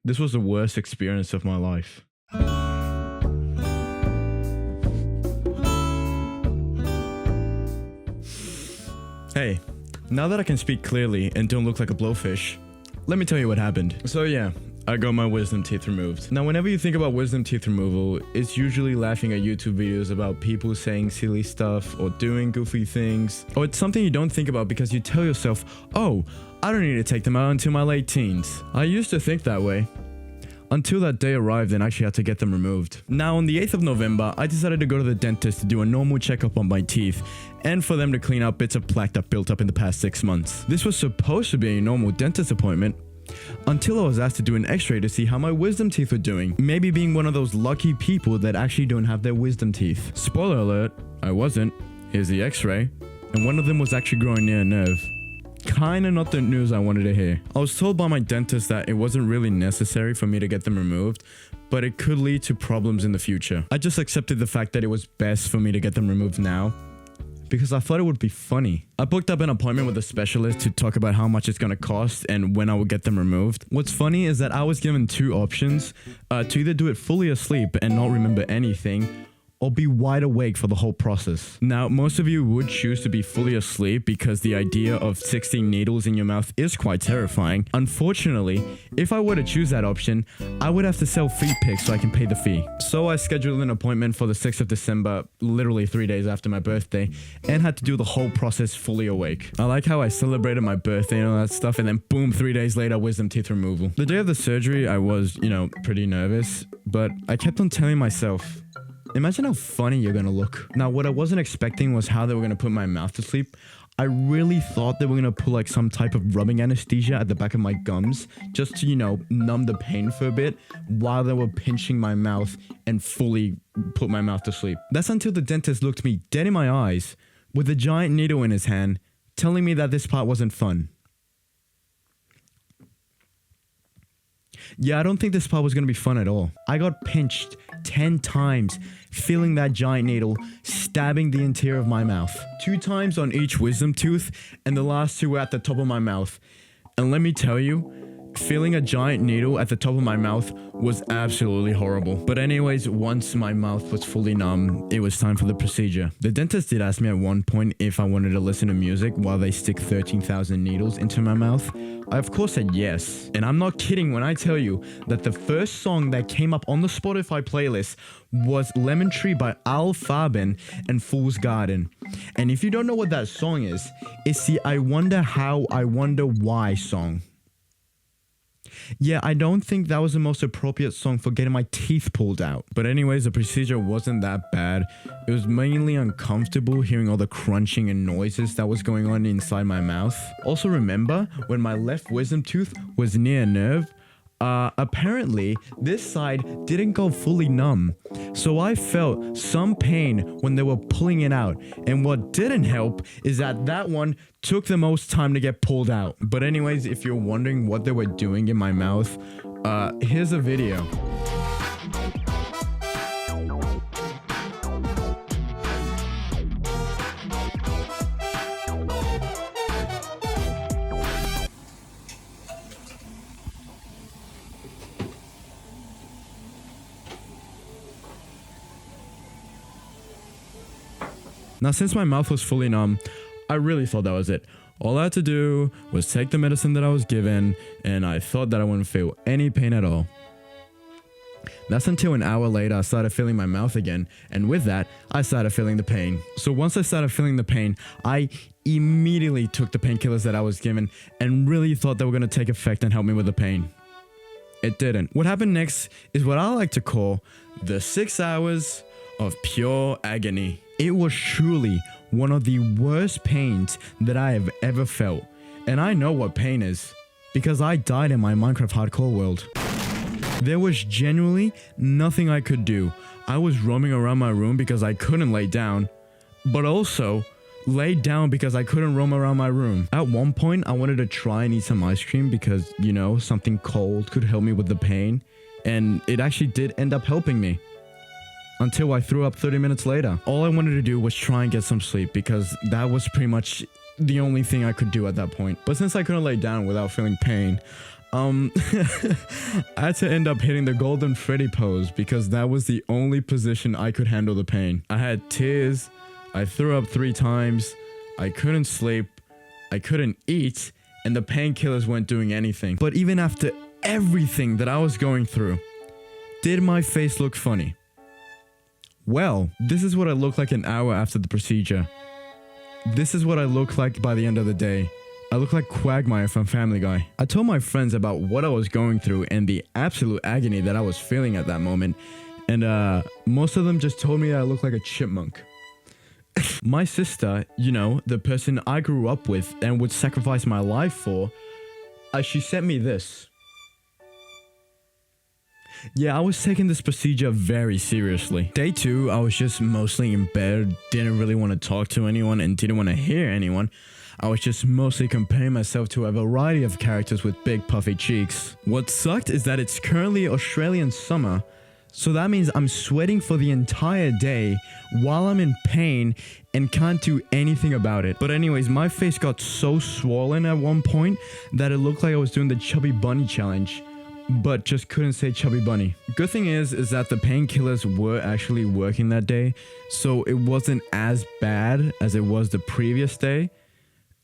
This was the worst experience of my life. Hey, now that I can speak clearly and don't look like a blowfish, let me tell you what happened. So yeah, I got my wisdom teeth removed. Now, whenever you think about wisdom teeth removal, it's usually laughing at YouTube videos about people saying silly stuff or doing goofy things. Or it's something you don't think about because you tell yourself, oh, I don't need to take them out until my late teens. I used to think that way. Until that day arrived and I actually had to get them removed. Now, on the 8th of November, I decided to go to the dentist to do a normal checkup on my teeth and for them to clean out bits of plaque that built up in the past 6 months. This was supposed to be a normal dentist appointment until I was asked to do an x-ray to see how my wisdom teeth were doing. Maybe being one of those lucky people that actually don't have their wisdom teeth. Spoiler alert, I wasn't. Here's the x-ray. And one of them was actually growing near a nerve. Kinda not the news I wanted to hear. I was told by my dentist that it wasn't really necessary for me to get them removed, but it could lead to problems in the future. I just accepted the fact that it was best for me to get them removed now, because I thought it would be funny. I booked up an appointment with a specialist to talk about how much it's gonna cost and when I would get them removed. What's funny is that I was given two options, to either do it fully asleep and not remember anything, or be wide awake for the whole process. Now, most of you would choose to be fully asleep because the idea of 16 needles in your mouth is quite terrifying. Unfortunately, if I were to choose that option, I would have to sell feet pics so I can pay the fee. So I scheduled an appointment for the 6th of December, literally 3 days after my birthday, and had to do the whole process fully awake. I like how I celebrated my birthday and all that stuff, and then boom, 3 days later, wisdom teeth removal. The day of the surgery, I was, pretty nervous, but I kept on telling myself, imagine how funny you're gonna look. Now, what I wasn't expecting was how they were gonna put my mouth to sleep. I really thought they were gonna put like some type of rubbing anesthesia at the back of my gums just to, numb the pain for a bit while they were pinching my mouth and fully put my mouth to sleep. That's until the dentist looked me dead in my eyes with a giant needle in his hand, telling me that this part wasn't fun. Yeah, I don't think this part was gonna be fun at all. I got pinched 10 times, feeling that giant needle stabbing the interior of my mouth. 2 times on each wisdom tooth, and the last 2 were at the top of my mouth. And let me tell you, feeling a giant needle at the top of my mouth was absolutely horrible. But anyways, once my mouth was fully numb, it was time for the procedure. The dentist did ask me at one point if I wanted to listen to music while they stick 13,000 needles into my mouth. I of course said yes. And I'm not kidding when I tell you that the first song that came up on the Spotify playlist was Lemon Tree by Al Farben and Fool's Garden. And if you don't know what that song is, it's the I Wonder How, I Wonder Why song. Yeah, I don't think that was the most appropriate song for getting my teeth pulled out. But anyways, the procedure wasn't that bad. It was mainly uncomfortable hearing all the crunching and noises that was going on inside my mouth. Also remember, when my left wisdom tooth was near a nerve, apparently this side didn't go fully numb. So I felt some pain when they were pulling it out. And what didn't help is that one took the most time to get pulled out. But anyways, if you're wondering what they were doing in my mouth, here's a video. Now, since my mouth was fully numb, I really thought that was it. All I had to do was take the medicine that I was given, and I thought that I wouldn't feel any pain at all. That's until an hour later, I started feeling my mouth again, and with that, I started feeling the pain. So once I started feeling the pain, I immediately took the painkillers that I was given and really thought they were going to take effect and help me with the pain. It didn't. What happened next is what I like to call the 6 hours of pure agony. It was truly one of the worst pains that I have ever felt. And I know what pain is, because I died in my Minecraft hardcore world. There was genuinely nothing I could do. I was roaming around my room because I couldn't lay down, but also laid down because I couldn't roam around my room. At one point, I wanted to try and eat some ice cream because, something cold could help me with the pain. And it actually did end up helping me. Until I threw up 30 minutes later. All I wanted to do was try and get some sleep because that was pretty much the only thing I could do at that point. But since I couldn't lay down without feeling pain, I had to end up hitting the Golden Freddy pose because that was the only position I could handle the pain. I had tears, I threw up 3 times, I couldn't sleep, I couldn't eat, and the painkillers weren't doing anything. But even after everything that I was going through, did my face look funny? Well, this is what I looked like an hour after the procedure. This is what I looked like by the end of the day. I look like Quagmire from Family Guy. I told my friends about what I was going through and the absolute agony that I was feeling at that moment. And most of them just told me that I looked like a chipmunk. My sister, you know, the person I grew up with and would sacrifice my life for, she sent me this. Yeah, I was taking this procedure very seriously. Day 2, I was just mostly in bed, didn't really want to talk to anyone and didn't want to hear anyone. I was just mostly comparing myself to a variety of characters with big puffy cheeks. What sucked is that it's currently Australian summer, so that means I'm sweating for the entire day while I'm in pain and can't do anything about it. But anyways, my face got so swollen at one point that it looked like I was doing the Chubby Bunny challenge, but just couldn't say Chubby Bunny. Good thing is that the painkillers were actually working that day, so it wasn't as bad as it was the previous day.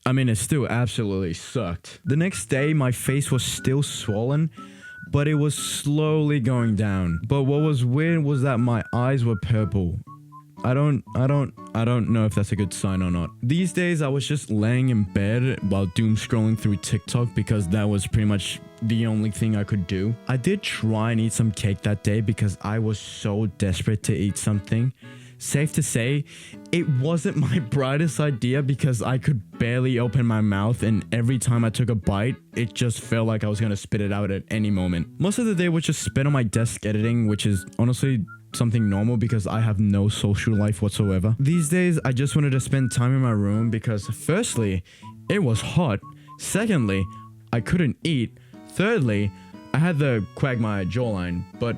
I mean, it still absolutely sucked. The next day, my face was still swollen, but it was slowly going down. But what was weird was that my eyes were purple. I don't know if that's a good sign or not. These days, I was just laying in bed while doom scrolling through TikTok because that was pretty much the only thing I could do. I did try and eat some cake that day because I was so desperate to eat something. Safe to say, it wasn't my brightest idea because I could barely open my mouth, and every time I took a bite, it just felt like I was gonna spit it out at any moment. Most of the day was just spent on my desk editing, which is honestly something normal because I have no social life whatsoever. These days, I just wanted to spend time in my room because firstly, it was hot. Secondly, I couldn't eat. Thirdly, I had the Quagmire jawline, but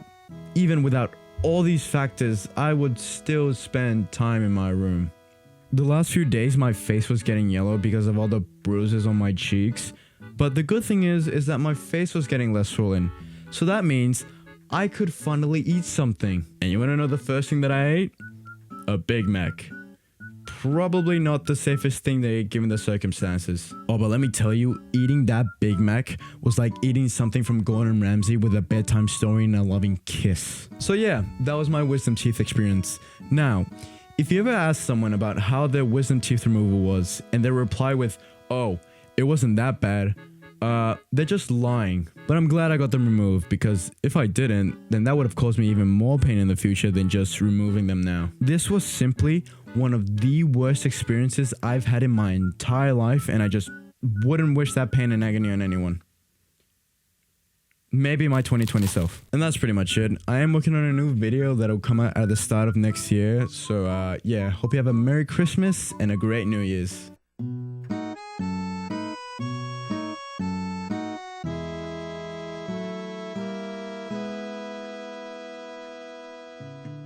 even without all these factors, I would still spend time in my room. The last few days, my face was getting yellow because of all the bruises on my cheeks. But the good thing is that my face was getting less swollen. So that means I could finally eat something. And you wanna know the first thing that I ate? A Big Mac. Probably not the safest thing to eat given the circumstances. Oh, but let me tell you, eating that Big Mac was like eating something from Gordon Ramsay with a bedtime story and a loving kiss. So yeah, that was my wisdom teeth experience. Now, if you ever ask someone about how their wisdom teeth removal was and they reply with, "Oh, it wasn't that bad," they're just lying. But I'm glad I got them removed because if I didn't, then that would have caused me even more pain in the future than just removing them now. This was simply one of the worst experiences I've had in my entire life, and I just wouldn't wish that pain and agony on anyone. Maybe my 2020 self. And that's pretty much it. I am working on a new video that'll come out at the start of next year. So yeah, hope you have a Merry Christmas and a great New Year's.